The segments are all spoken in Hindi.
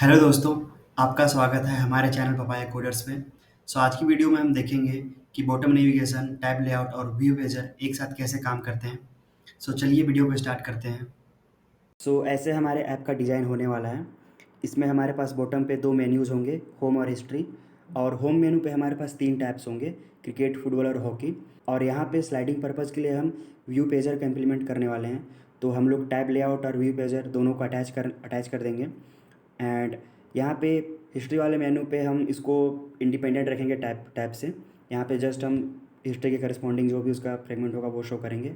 हेलो दोस्तों, आपका स्वागत है हमारे चैनल पपाया कोडर्स पे। आज की वीडियो में हम देखेंगे कि बॉटम नेविगेशन, टैब लेआउट और व्यू पेजर एक साथ कैसे काम करते हैं। चलिए वीडियो को स्टार्ट करते हैं। ऐसे हमारे ऐप का डिज़ाइन होने वाला है। इसमें हमारे पास बॉटम पे 2 मेन्यूज़ होंगे, होम और हिस्ट्री। और होम मेनू पे हमारे पास 3 टैब्स होंगे, क्रिकेट, फुटबॉल और हॉकी। और यहाँ पे स्लाइडिंग पर्पज़ के लिए हम व्यू पेजर का इम्प्लीमेंट करने वाले हैं। तो हम लोग टैब लेआउट और व्यू पेजर दोनों को अटैच कर देंगे। एंड यहाँ पे हिस्ट्री वाले मेनू पे हम इसको इंडिपेंडेंट रखेंगे टैब से। यहाँ पे जस्ट हम हिस्ट्री के करस्पॉन्डिंग जो भी उसका फ्रेगमेंट होगा वो शो करेंगे।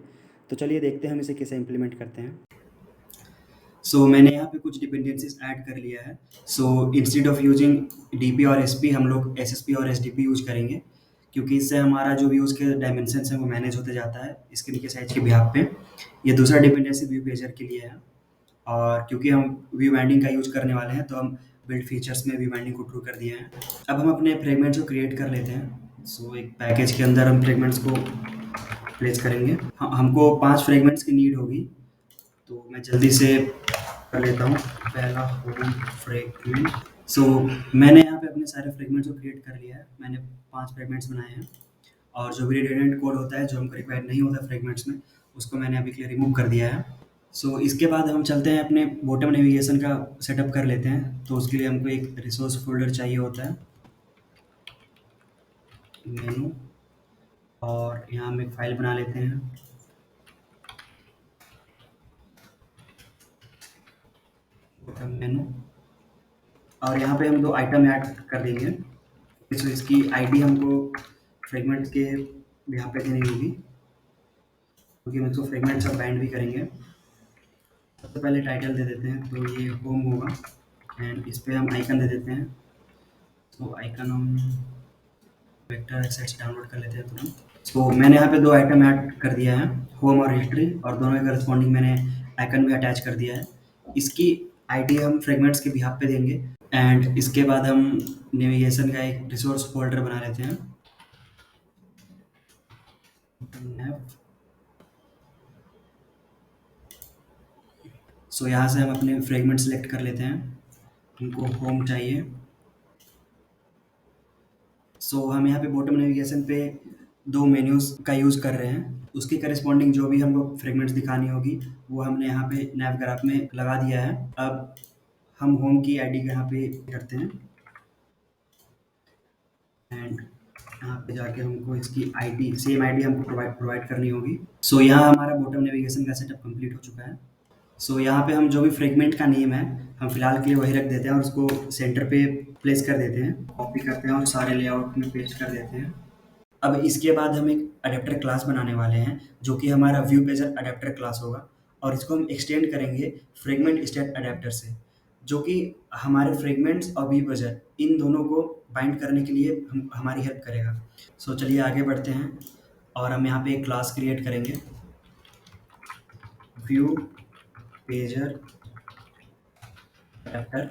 तो चलिए देखते हैं हम इसे कैसे इम्प्लीमेंट करते हैं। मैंने यहाँ पे कुछ डिपेंडेंसीज ऐड कर लिया है। इंस्टेड ऑफ यूजिंग डीपी और एसपी हम लोग एसएसपी और एसडीपी यूज करेंगे, क्योंकि इससे हमारा जो व्यूज़ के डायमेंशन है वो मैनेज होते जाता है स्क्रीन के साइज के बिहाफ पे। ये दूसरा डिपेंडेंसी व्यू पेजर के लिए है। और क्योंकि हम व्यू बाइंडिंग का यूज करने वाले हैं तो हम बिल्ड फीचर्स में व्यू बाइंडिंग को ट्रू कर दिए हैं। अब हम अपने फ्रेगमेंट्स को क्रिएट कर लेते हैं। एक पैकेज के अंदर हम फ्रेगमेंट्स को प्लेस करेंगे। हमको 5 फ्रेगमेंट्स की नीड होगी, तो मैं जल्दी से कर लेता हूँ। पहला होम फ्रेगमेंट। मैंने यहाँ पे अपने सारे फ्रेगमेंट्स को क्रिएट कर लिया है। मैंने 5 फ्रेगमेंट्स बनाए हैं, और जो भी रिडंडेंट कोड होता है जो हमको रिक्वायर्ड नहीं होता फ्रेगमेंट्स में, उसको मैंने अभी के लिए रिमूव कर दिया है। इसके बाद हम चलते हैं अपने बॉटम नेविगेशन का सेटअप कर लेते हैं। तो उसके लिए हमको एक रिसोर्स फोल्डर चाहिए होता है, मेनू, और यहाँ हम एक फाइल बना लेते हैं। बॉटम मेनू, और यहाँ पे हम 2 आइटम ऐड कर देंगे। इसकी आईडी हमको फ्रेगमेंट्स के यहाँ पे देनी होगी, क्योंकि हम इसको फ्रेगमेंट सब बाइंड भी करेंगे। सबसे पहले टाइटल दे देते हैं, तो ये होम होगा। एंड इस पे हम आइकन दे देते हैं। आइकन हम वेक्टर एसेट्स से डाउनलोड कर लेते हैं तुरंत। मैंने यहाँ पे 2 आइटम ऐड कर दिया है, होम और हिस्ट्री, और दोनों के करस्पॉन्डिंग मैंने आइकन भी अटैच कर दिया है। इसकी आईडी हम फ्रेगमेंट्स के बिहाफ पे देंगे। एंड इसके बाद हम नेविगेशन का एक रिसोर्स फोल्डर बना लेते हैं। यहाँ से हम अपने फ्रेगमेंट सेलेक्ट कर लेते हैं। हमको होम चाहिए। हम यहाँ पे बॉटम नेविगेशन पे 2 मेन्यूज़ का यूज़ कर रहे हैं। उसकी करस्पॉन्डिंग जो भी हमको फ्रेगमेंट्स दिखानी होगी वो हमने यहाँ पे नैव ग्राफ में लगा दिया है। अब हम होम की आईडी यहाँ पे करते हैं, एंड यहाँ पे जाके हमको इसकी आईडी, सेम आईडी हमको प्रोवाइड करनी होगी। यहाँ हमारा बॉटम नेविगेशन का सेटअप कंप्लीट हो चुका है। यहाँ पे हम जो भी फ्रेगमेंट का नेम है हम फिलहाल के लिए वही रख देते हैं, और उसको सेंटर पे प्लेस कर देते हैं, कॉपी करते हैं और सारे लेआउट में पेस्ट कर देते हैं। अब इसके बाद हम एक अडेप्टर क्लास बनाने वाले हैं, जो कि हमारा व्यू पेजर अडेप्टर क्लास होगा, और इसको हम एक्सटेंड करेंगे फ्रेगमेंट स्टेट अडेप्टर से, जो कि हमारे फ्रेगमेंट्स और व्यू पेजर इन दोनों को बाइंड करने के लिए हमारी हेल्प करेगा। चलिए आगे बढ़ते हैं, और हम यहाँ पे एक क्लास क्रिएट करेंगे, व्यू पेजर अडेप्टर।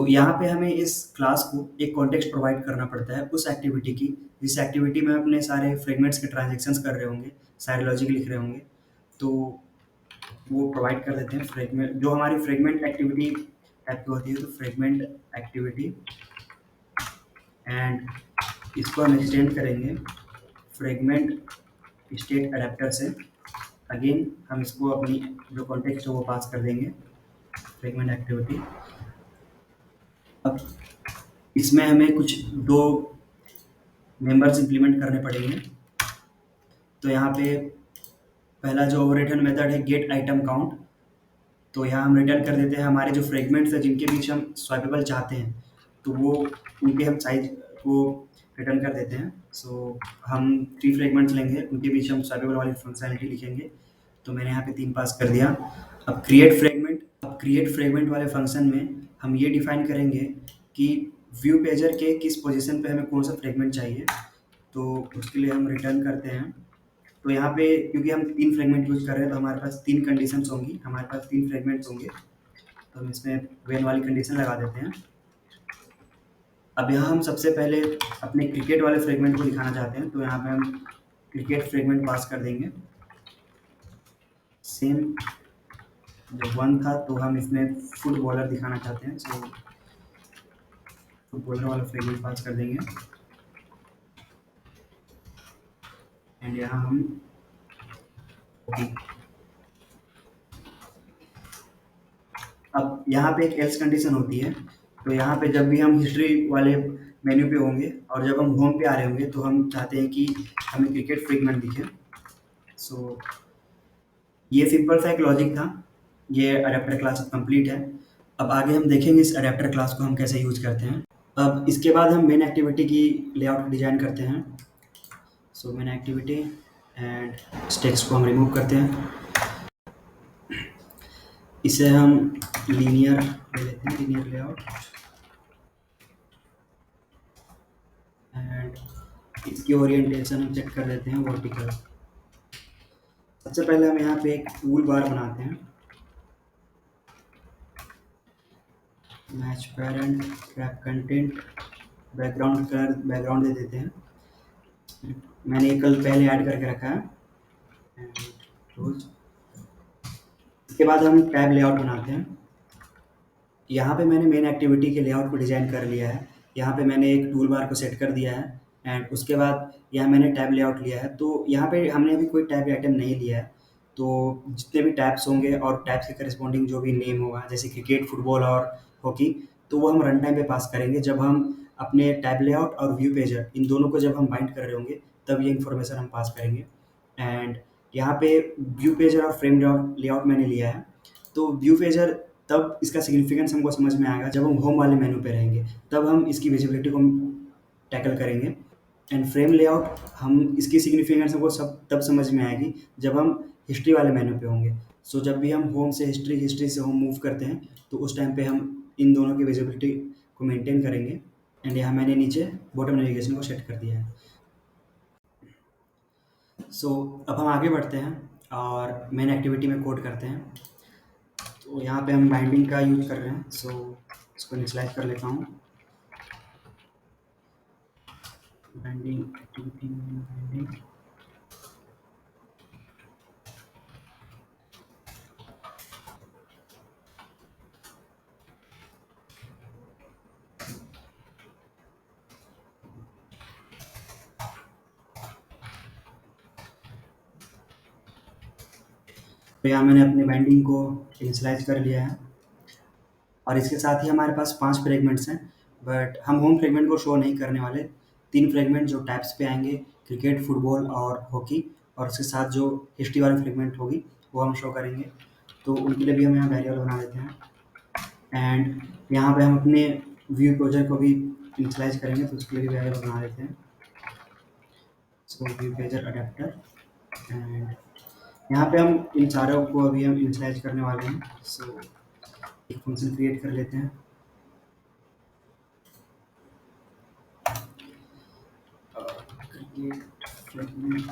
यहाँ पे हमें इस क्लास को एक कॉन्टेक्स्ट प्रोवाइड करना पड़ता है उस एक्टिविटी की, जिस एक्टिविटी में अपने सारे फ्रेगमेंट्स के ट्रांजेक्शन्स कर रहे होंगे, सारे लॉजिक लिख रहे होंगे। तो वो प्रोवाइड कर देते हैं फ्रेगमेंट, जो हमारी फ्रेगमेंट एक्टिविटी टाइप की होती है, तो फ्रेगमेंट एक्टिविटी। एंड इसको हम एक्सटेंड करेंगे फ्रेगमेंट स्टेट अडेप्टर से। अगेन हम इसको अपनी जो कॉन्टेक्स्ट है वो पास कर देंगे, फ्रेगमेंट एक्टिविटी। अब इसमें हमें कुछ 2 मेंबर्स इंप्लीमेंट करने पड़ेंगे। तो यहाँ पे पहला जो रिटर्न मेथड है, गेट आइटम काउंट। तो यहाँ हम रिटर्न कर देते हैं हमारे जो फ्रेगमेंट्स है जिनके बीच हम स्वाइपेबल चाहते हैं, तो वो उनके हम साइज को रिटर्न कर देते हैं। हम 3 फ्रेगमेंट्स लेंगे, उनके बीच हम स्वाइपेबल वाली फंक्शनलिटी लिखेंगे। तो मैंने यहाँ पे 3 पास कर दिया। अब क्रिएट फ्रेगमेंट वाले फंक्शन में हम ये डिफाइन करेंगे कि व्यू पेजर के किस पोजीशन पे हमें कौन सा फ्रेगमेंट चाहिए। तो उसके लिए हम रिटर्न करते हैं। तो यहाँ पे क्योंकि हम 3 फ्रेगमेंट यूज कर रहे हैं, तो हमारे पास 3 कंडीशंस होंगी, हमारे पास 3 फ्रेगमेंट्स होंगे। तो हम इसमें वेन वाली कंडीशन लगा देते हैं। अब यहाँ हम सबसे पहले अपने क्रिकेट वाले फ्रेगमेंट को दिखाना चाहते हैं, तो यहाँ पे हम क्रिकेट फ्रेगमेंट पास कर देंगे। सेम जब 1 था तो हम इसमें फुटबॉलर दिखाना चाहते हैं, सो फुटबॉलर वाला फ्रेगमेंट पास कर देंगे एंड यहाँ हम ओके। अब यहाँ पे एक एल्स कंडीशन होती है, तो यहाँ पे जब भी हम हिस्ट्री वाले मेन्यू पे होंगे और जब हम होम पे आ रहे होंगे तो हम चाहते हैं कि हमें क्रिकेट फ्रेगमेंट दिखे। सो ये सिंपल सा एक लॉजिक था। ये अडेप्टर क्लास अब कंप्लीट है। अब आगे हम देखेंगे इस अडेप्टर क्लास को हम कैसे यूज करते हैं। अब इसके बाद हम मेन एक्टिविटी की लेआउट डिजाइन करते हैं। सो मेन एक्टिविटी एंड इस टेक्स्ट को हम रिमूव करते हैं। इसे हम लीनियर ले लेते हैं, लीनियर लेआउट एंड इसकी ओरिएंटेशन हम सेट कर देते हैं वर्टिकल। सबसे पहले हम यहाँ पे एक टूल बार बनाते हैं। Match parent wrap content background colour background दे देते हैं। मैंने ये कल पहले ऐड करके रखा है एंड क्लोज। इसके बाद हम टैब लेआउट बनाते हैं। यहाँ पे मैंने मेन एक्टिविटी के लेआउट को डिजाइन कर लिया है। यहाँ पे मैंने एक टूल बार को सेट कर दिया है एंड उसके बाद यहाँ मैंने टैब लेआउट लिया है। तो यहाँ पे हमने अभी कोई टैब आइटम नहीं लिया है, तो जितने भी टैब्स होंगे और टैब्स के करस्पॉन्डिंग जो भी नेम होगा जैसे क्रिकेट, फुटबॉल और हॉकी, तो वो हम रन टाइम पे पास करेंगे। जब हम अपने टैब लेआउट और व्यू पेजर इन दोनों को जब हम बाइंड कर रहे होंगे तब ये इन्फॉर्मेशन हम पास करेंगे। एंड यहाँ पे व्यू पेजर और फ्रेम लेआउट मैंने लिया है। तो व्यू पेजर तब इसका सिग्निफिकेंस हमको समझ में आएगा जब हम होम वाले मेनू पे रहेंगे, तब हम इसकी विजिबिलिटी को टैकल करेंगे। एंड फ्रेम लेआउट हम इसकी सिग्निफिकेंस हमको सब तब समझ में आएगी जब हम हिस्ट्री वाले मेनू पे होंगे। सो जब भी हम होम से हिस्ट्री, हिस्ट्री से होम मूव करते हैं तो उस टाइम पे हम इन दोनों की विजिबिलिटी को मेंटेन करेंगे। एंड यहाँ मैंने नीचे बॉटम नेविगेशन को सेट कर दिया है। सो अब हम आगे बढ़ते हैं और मेन एक्टिविटी में कोड करते हैं। तो यहाँ पे हम बाइंडिंग का यूज कर रहे हैं, सो इसको इनिशियलाइज कर लेता हूँ। बाइंडिंग एक्टिविटी में बाइंडिंग तो यहाँ मैंने अपनी बाइंडिंग को इनिशियलाइज कर लिया है और इसके साथ ही हमारे पास 5 फ्रेगमेंट्स हैं, बट हम होम फ्रेगमेंट को शो नहीं करने वाले। 3 फ्रेगमेंट जो टैब्स पे आएंगे, क्रिकेट, फुटबॉल और हॉकी, और उसके साथ जो हिस्ट्री वाली फ्रेगमेंट होगी वो हम शो करेंगे। तो उनके लिए भी हम यहाँ वेरिएबल बना देते हैं एंड यहाँ पे हम अपने व्यू पेजर को भी इनिशियलाइज करेंगे, तो उसके लिए भी वेरिएबल बना देते हैं। सो व्यू पेजर अडेप्टर एंड यहाँ पे हम इन चारों को अभी हम इनिशियलाइज करने वाले हैं। सो एक फंक्शन क्रिएट कर लेते हैं। क्रिएट फ्रेगमेंट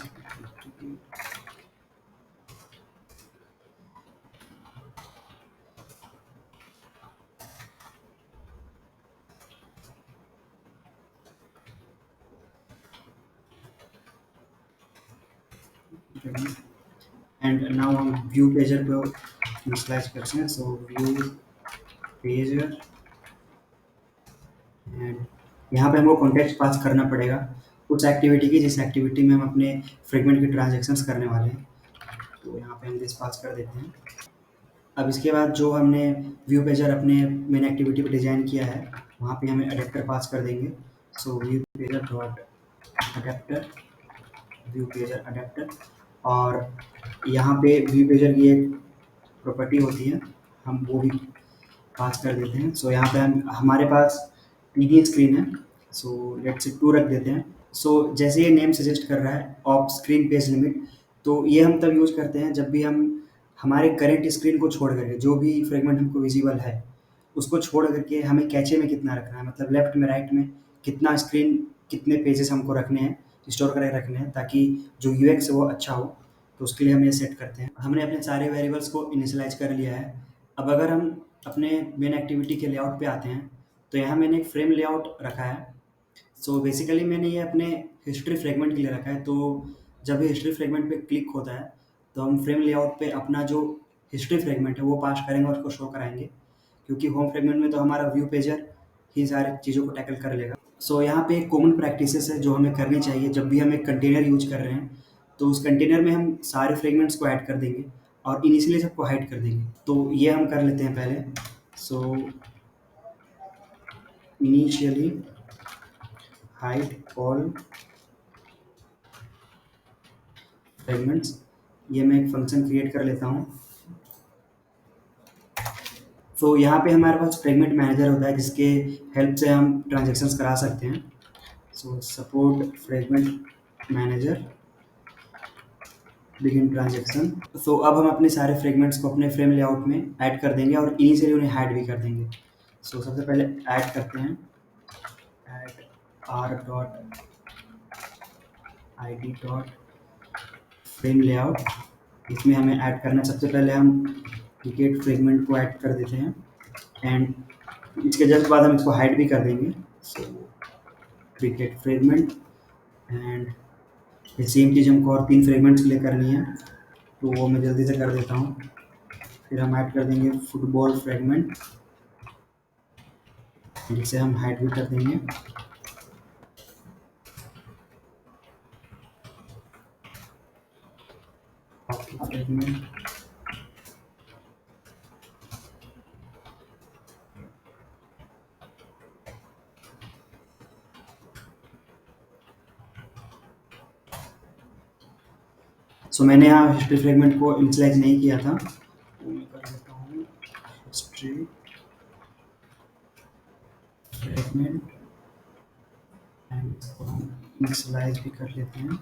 एंड नाउ हम व्यू पेजर को इनिशियलाइज करते हैं। सो व्यू पेजर एंड यहाँ पे हमको कॉन्टेक्स्ट पास करना पड़ेगा उस एक्टिविटी की जिस एक्टिविटी में हम अपने फ्रेगमेंट की ट्रांजेक्शन्स करने वाले हैं। तो यहाँ पे हम दिस पास कर देते हैं। अब इसके बाद जो हमने व्यू पेजर अपने मेन एक्टिविटी पे डिज़ाइन किया है वहाँ पे हमें अडेप्टर पास कर देंगे। सो view pager dot adapter, view pager adapter, और यहाँ पे व्यू पेजर की एक प्रॉपर्टी होती है, हम वो भी पास कर देते हैं। सो यहाँ पे हम हमारे पास टीवी स्क्रीन है, सो लेट्स से 2 रख देते हैं। सो जैसे ये नेम सजेस्ट कर रहा है ऑफ स्क्रीन पेज लिमिट, तो ये हम तब यूज़ करते हैं जब भी हम हमारे करेंट स्क्रीन को छोड़ करके जो भी फ्रेगमेंट हमको विजिबल है उसको छोड़ करके हमें कैचे में कितना रखना है, मतलब लेफ्ट में, राइट में कितना स्क्रीन, कितने पेजेस हमको रखने हैं, स्टोर करके रखने हैं, ताकि जो यूएक्स है वो अच्छा हो। तो उसके लिए हम ये सेट करते हैं। हमने अपने सारे वेरिएबल्स को इनिशियलाइज कर लिया है। अब अगर हम अपने मेन एक्टिविटी के लेआउट पे आते हैं तो यहाँ मैंने एक फ्रेम लेआउट रखा है। सो बेसिकली मैंने ये अपने हिस्ट्री फ्रेगमेंट के लिए रखा है। तो जब भी हिस्ट्री फ्रेगमेंट पे क्लिक होता है तो हम फ्रेम लेआउट पे अपना जो हिस्ट्री फ्रेगमेंट है वो पास करेंगे और उसको शो कराएंगे, क्योंकि होम फ्रेगमेंट में तो हमारा व्यू पेजर ही सारी चीज़ों को टैकल कर लेगा। सो यहाँ पे एक कॉमन प्रैक्टिसेस है जो हमें करनी चाहिए जब भी हम एक कंटेनर यूज कर रहे हैं, तो उस कंटेनर में हम सारे फ्रेगमेंट्स को ऐड कर देंगे और इनिशियली सबको हाइड कर देंगे। तो ये हम कर लेते हैं पहले। So initially hide all fragments, ये मैं एक फंक्शन क्रिएट कर लेता हूँ। तो यहाँ पे हमारे पास फ्रेगमेंट मैनेजर होता है जिसके हेल्प से हम ट्रांजेक्शन्स करा सकते हैं। So support fragment manager begin transaction. तो अब हम अपने सारे फ्रेगमेंट्स को अपने फ्रेम लेआउट में ऐड कर देंगे और इनिशियली उन्हें हाइड भी कर देंगे। सो सबसे पहले ऐड करते हैं, add R dot I D dot frame layout. इसमें हमें ऐड करना है, सबसे पहले हम क्रिकेट फ्रेगमेंट को ऐड कर देते हैं एंड इसके जस्ट बाद हम इसको हाइड भी कर देंगे। सो क्रिकेट फ्रेगमेंट एंड ये सेम चीज़ हमको और 3 फ्रेगमेंट्स के लिए करनी है, तो वो मैं जल्दी से कर देता हूँ। फिर हम ऐड कर देंगे फुटबॉल फ्रेगमेंट, जिसे हम हाइड भी कर देंगे। हॉकी फ्रेगमेंट, सो मैंने यहाँ हिस्ट्री फ्रेगमेंट को इनिशियलाइज नहीं किया था, तो मैं कर लेता हूँ हिस्ट्री फ्रेगमेंट एंड इसको हम इनिशियलाइज भी कर लेते हैं।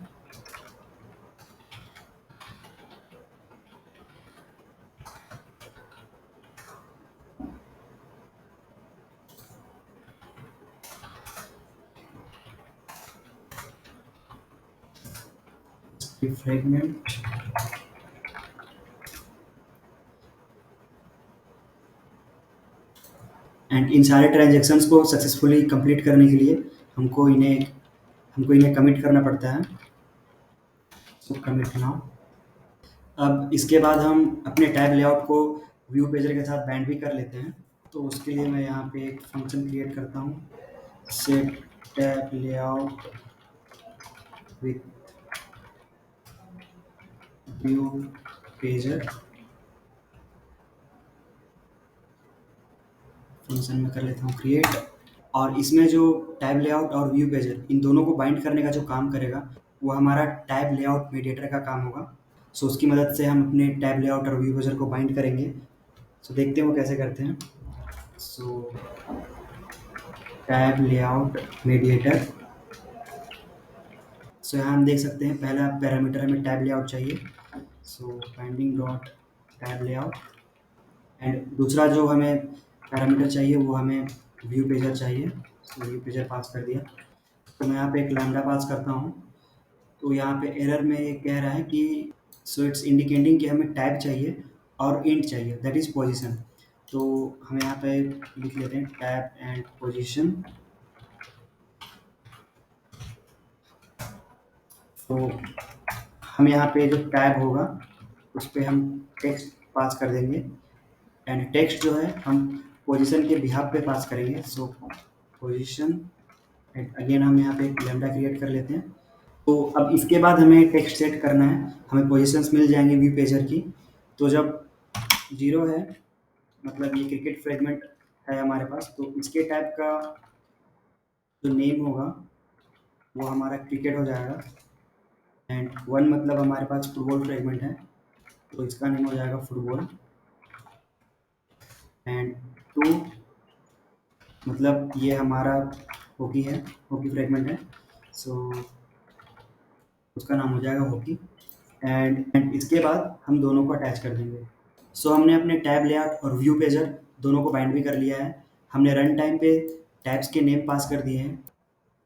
फ्रेगमेंट एंड इन सारे ट्रांजेक्शन्स को सक्सेसफुली कंप्लीट करने के लिए हमको इन्हें कमिट करना पड़ता है। सो कमिट नाउ। अब इसके बाद हम अपने टैब लेआउट को व्यू पेजर के साथ बैंड भी कर लेते हैं। तो उसके लिए मैं यहाँ पे एक फंक्शन क्रिएट करता हूँ, set tab layout with Vue pager. Function में कर लेता हूँ क्रिएट, और इसमें जो टैब लेआउट और व्यू पेजर इन दोनों को बाइंड करने का जो काम करेगा वो हमारा टैब लेआउट मीडिएटर का काम होगा। सो उसकी मदद से हम अपने टैब लेआउट और व्यू पेजर को बाइंड करेंगे। सो देखते हैं वो कैसे करते हैं। सो टैब लेआउट मीडिएटर। सो यहाँ हम देख सकते हैं पहला पैरामीटर हमें टैब लेआउट चाहिए, so binding dot tab layout, and दूसरा जो हमें पैरामीटर चाहिए वो हमें व्यू पेजर चाहिए। सो व्यू पेजर पास कर दिया। तो मैं यहाँ पे एक लैम्डा पास करता हूँ। तो यहाँ पे एरर में ये कह रहा है कि सो इट्स इंडिकेटिंग कि हमें टैब चाहिए और इंट चाहिए, दैट इज़ पोजीशन। तो हम यहाँ पे लिख लेते हैं टैब एंड पोजीशन। तो हम यहाँ पे जो टैब होगा उस पर हम टेक्स्ट पास कर देंगे, एंड टेक्स्ट जो है हम पोजीशन के बिहाफ पे पास करेंगे। सो पोजीशन, एंड अगेन हम यहाँ पे एक लैम्डा क्रिएट कर लेते हैं। तो अब इसके बाद हमें टेक्स्ट सेट करना है, हमें पोजीशंस मिल जाएंगे व्यू पेजर की। तो जब 0 है मतलब ये क्रिकेट फ्रेगमेंट है हमारे पास, तो इसके टाइप का जो नेम होगा वो हमारा क्रिकेट हो जाएगा, एंड 1 मतलब हमारे पास फुटबॉल फ्रेगमेंट है तो इसका नेम हो जाएगा फुटबॉल, एंड 2 मतलब ये हमारा हॉकी है, हॉकी फ्रेगमेंट है, सो उसका नाम हो जाएगा हॉकी, एंड इसके बाद हम दोनों को अटैच कर देंगे। सो हमने अपने टैब लेआउट और व्यू पेजर दोनों को बाइंड भी कर लिया है। हमने रन टाइम पे टैब्स के नेम पास कर दिए हैं।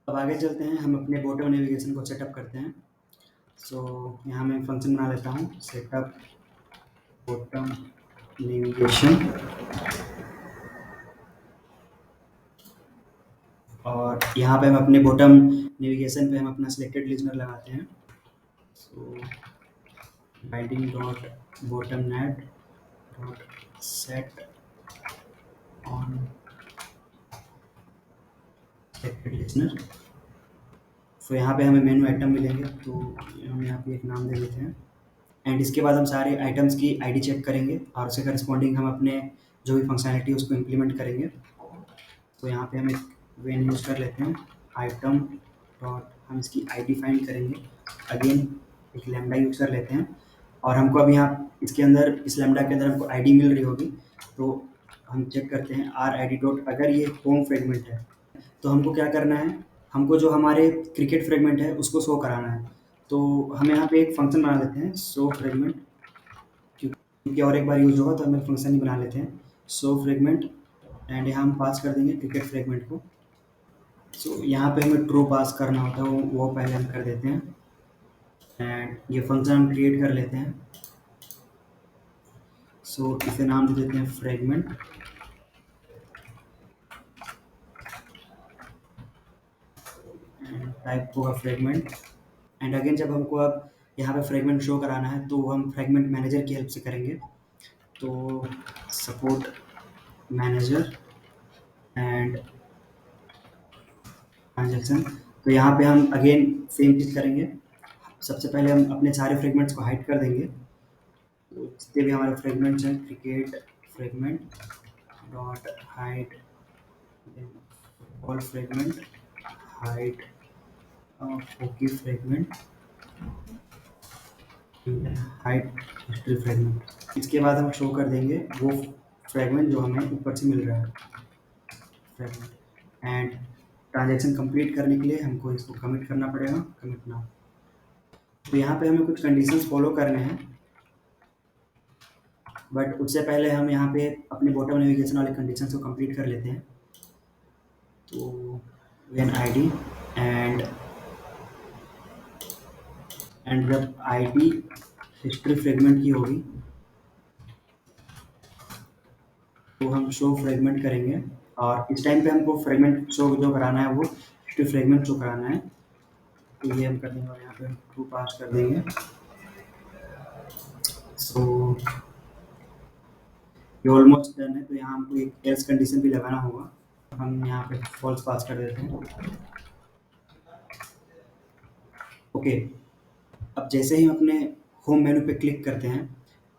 अब आगे चलते हैं, हम अपने बॉटम नेविगेशन को सेटअप करते हैं। सो यहाँ मैं फंक्शन बना लेता हूँ, सेटअप बॉटम नेविगेशन, और यहाँ पे हम अपने बॉटम नेविगेशन पे हम अपना सिलेक्टेड लिजनर लगाते हैं। So binding dot bottom net dot set on selected listener. तो यहाँ पे हमें मेनू आइटम मिलेंगे, तो हम यहाँ पे एक नाम दे देते हैं। एंड इसके बाद हम सारे आइटम्स की आईडी चेक करेंगे और उसके करस्पॉन्डिंग हम अपने जो भी फंक्शनैलिटी है उसको इम्प्लीमेंट करेंगे। तो यहाँ पे हम एक वेन यूज़ कर लेते हैं, आइटम डॉट, हम इसकी आईडी फाइंड करेंगे। अगेन एक लैम्डा यूज़ कर लेते हैं और हमको अब यहाँ इसके अंदर, इस लैम्डा के अंदर हमको आईडी मिल रही होगी, तो हम चेक करते हैं आर आई डी डॉट, अगर ये होम फ्रेगमेंट है तो हमको क्या करना है, हमको जो हमारे क्रिकेट फ्रेगमेंट है उसको शो कराना है। तो हम यहाँ पे एक फंक्शन बना लेते हैं, शो फ्रेगमेंट, क्योंकि और एक बार यूज होगा तो हम एक फंक्शन ही बना लेते हैं, शो फ्रेगमेंट। एंड यहाँ हम पास कर देंगे क्रिकेट फ्रेगमेंट को। सो यहाँ पे हमें ट्रू पास करना होता है, वो पहले हम कर देते हैं। एंड ये फंक्शन हम क्रिएट कर लेते हैं। सो इसे नाम दे देते हैं फ्रेगमेंट। टाइप होगा फ्रेगमेंट। एंड अगेन जब हमको अब यहाँ पे फ्रेगमेंट शो कराना है तो हम फ्रेगमेंट मैनेजर की हेल्प से करेंगे। तो सपोर्ट मैनेजर एंड ट्रांजेक्शन। तो यहाँ पे हम अगेन सेम चीज़ करेंगे। सबसे पहले हम अपने सारे फ्रेगमेंट्स को हाइड कर देंगे। तो जितने भी हमारे फ्रेगमेंट्स हैं, cricket fragment dot hide all fragment, hide hockey fragment, hide history fragment. इसके बाद हम शो कर देंगे वो फ्रेगमेंट जो हमें ऊपर से मिल रहा है, फ्रेगमेंट। एंड ट्रांजेक्शन कंप्लीट करने के लिए हमको इसको कमिट करना पड़ेगा, कमिट नाउ। तो यहाँ पे हमें कुछ कंडीशंस फॉलो करने हैं, बट उससे पहले हम यहाँ पे अपने बॉटम नेविगेशन वाले कंडीशंस को कंप्लीट कर लेते हैं। तो वेन आईडी एंड जब आईडी हिस्ट्री फ्रेगमेंट की होगी तो हम शो फ्रेगमेंट करेंगे। और इस टाइम पे हमको फ्रेगमेंट शो जो कराना है वो हिस्ट्री फ्रेगमेंट शो कराना है, तो ये हम कर देंगे और यहाँ पे ट्रू पास कर देंगे। सो ये ऑलमोस्ट डन है, तो यहाँ हमको एक एल्स कंडीशन भी लगाना होगा। हम यहाँ पे फॉल्स पास कर देते हैं। ओके, अब जैसे ही हम अपने होम मेनू पे क्लिक करते हैं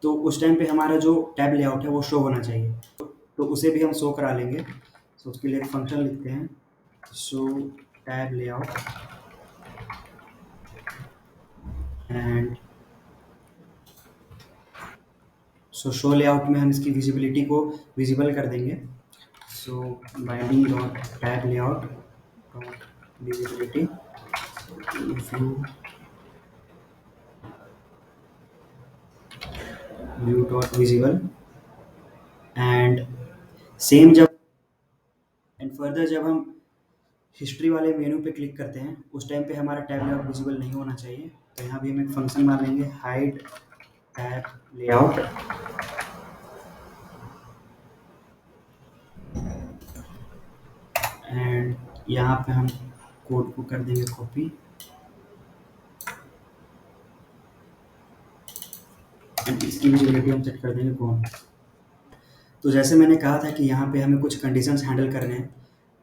तो उस टाइम पे हमारा जो टैब लेआउट है वो शो होना चाहिए, तो उसे भी हम शो करा लेंगे। तो उसके लिए एक फंक्शन लिखते हैं, show tab layout. And so show layout में हम इसकी विजिबिलिटी को विजिबल कर देंगे। So binding dot tab layout dot visibility view dot visible. And same जब एंड फर्दर जब हम हिस्ट्री वाले मेनू पे क्लिक करते हैं उस टाइम पे हमारा टैब लेआउट विजिबल नहीं होना चाहिए, तो यहाँ भी हम एक फंक्शन मान लेंगे, हाइड टैब लेआउट। एंड यहाँ पे हम कोड को कर देंगे कॉपी एंड इसकी विजिबिलिटी हम सेट कर देंगे कौन। तो जैसे मैंने कहा था कि यहाँ पे हमें कुछ कंडीशंस हैंडल करने हैं,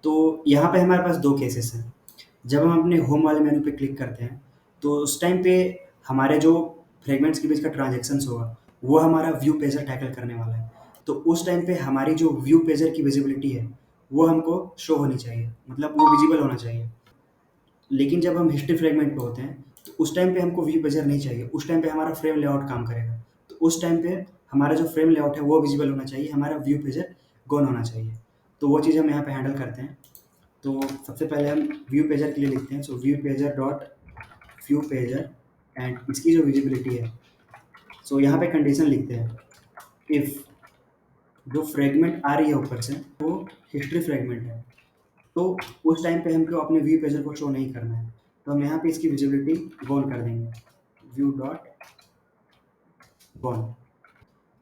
तो यहाँ पे हमारे पास दो केसेस हैं। जब हम अपने होम वाले मेनू पे क्लिक करते हैं तो उस टाइम पे हमारे जो फ्रेगमेंट्स के बीच का ट्रांजेक्शन्स होगा वो हमारा व्यू पेजर टैकल करने वाला है। तो उस टाइम पे हमारी जो व्यू पेजर की विजिबिलिटी है वो हमको शो होनी चाहिए, मतलब वो विजिबल होना चाहिए। लेकिन जब हम हिस्ट्री फ्रेगमेंट पे होते हैं तो उस टाइम पे हमको व्यू पेजर नहीं चाहिए, उस टाइम पे हमारा फ्रेम लेआउट काम करेगा। तो उस टाइम पे हमारा जो फ्रेम लेआउट है वो विजिबल होना चाहिए, हमारा व्यू पेजर गॉन होना चाहिए। तो वो चीज़ हम यहाँ पे हैंडल करते हैं। तो सबसे पहले हम व्यू पेजर के लिए लिखते हैं, सो view pager dot view pager and इसकी जो विजिबिलिटी है, सो यहाँ पे कंडीशन लिखते हैं, इफ़ जो फ्रेगमेंट आ रही है ऊपर से वो हिस्ट्री फ्रेगमेंट है तो उस टाइम पे हमको अपने व्यू पेजर को शो नहीं करना है, तो हम यहाँ पे इसकी विजिबिलिटी गॉन कर देंगे, व्यू डॉट गॉन।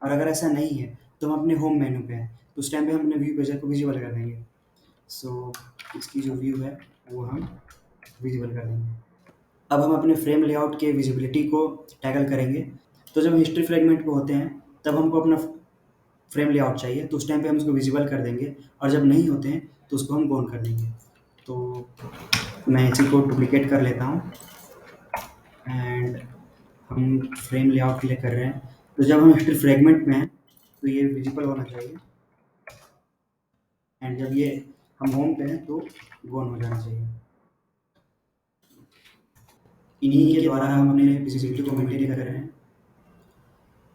और अगर ऐसा नहीं है तो हम अपने होम मेनू पे हैं तो उस टाइम पे हम अपने व्यू पेजर को विजिबल कर देंगे। सो इसकी जो व्यू है वो हम विजिबल कर देंगे। अब हम अपने फ्रेम लेआउट के विजिबिलिटी को टैकल करेंगे। तो जब हम हिस्ट्री फ्रेगमेंट पे होते हैं तब हमको अपना फ्रेम लेआउट चाहिए, तो उस टाइम पे हम उसको विजिबल कर देंगे, और जब नहीं होते हैं तो उसको हम गोन कर देंगे। तो मैं इसी को डुप्लीकेट कर लेता हूँ एंड हम फ्रेम लेआउट के लिए कर रहे हैं। तो जब हम हिस्ट्री फ्रेगमेंट में हैं तो ये विजिबल होना चाहिए, एंड जब ये हम होम पे हैं तो गोन हो जाना चाहिए। इन्हीं के द्वारा हम अपने विजिबिलिटी को मेंटेन कर रहे हैं।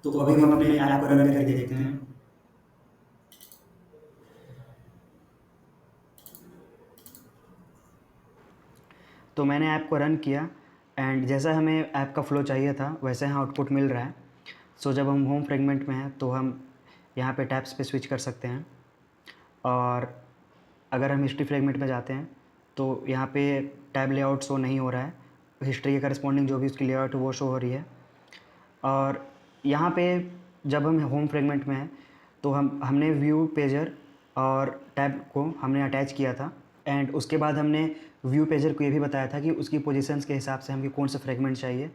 तो अभी हम अपने ऐप को रन करके देखते हैं। तो मैंने ऐप को रन किया एंड जैसा हमें ऐप का फ्लो चाहिए था वैसे यहाँ आउटपुट मिल रहा है। सो जब हम होम फ्रेगमेंट में हैं तो हम यहाँ पे टैब्स पे स्विच कर सकते हैं, और अगर हम हिस्ट्री फ्रेगमेंट में जाते हैं तो यहाँ पे टैब लेआउट शो नहीं हो रहा है, हिस्ट्री के करस्पॉन्डिंग जो भी उसकी लेआउट है वो शो हो रही है। और यहाँ पे जब हम होम फ्रेगमेंट में हैं तो हमने व्यू पेजर और टैब को हमने अटैच किया था, एंड उसके बाद हमने व्यू पेजर को ये भी बताया था कि उसकी पोजीशंस के हिसाब से हमें कौन सा फ्रेगमेंट चाहिए।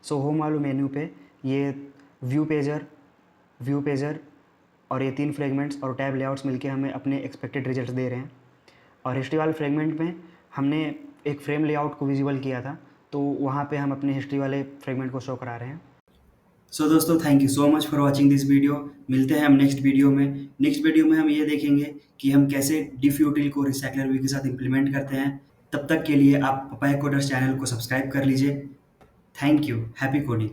सो होम वाले मेन्यू पे ये व्यू पेजर और ये 3 फ्रेगमेंट्स और टैब लेआउट्स मिलके हमें अपने एक्सपेक्टेड रिजल्ट्स दे रहे हैं। और हिस्ट्री वाले फ्रेगमेंट में हमने एक फ्रेम लेआउट को विजिबल किया था, तो वहाँ पे हम अपने हिस्ट्री वाले फ्रेगमेंट को शो करा रहे हैं। सो दोस्तों, thank you so much for watching this video. मिलते हैं हम नेक्स्ट वीडियो में। नेक्स्ट वीडियो में हम ये देखेंगे कि हम कैसे डिफ यूटिल को रिसाइक्लर व्यू के साथ इम्प्लीमेंट करते हैं। तब तक के लिए आप पपाया कोडर्स चैनल को सब्सक्राइब कर लीजिए। Thank you. Happy coding.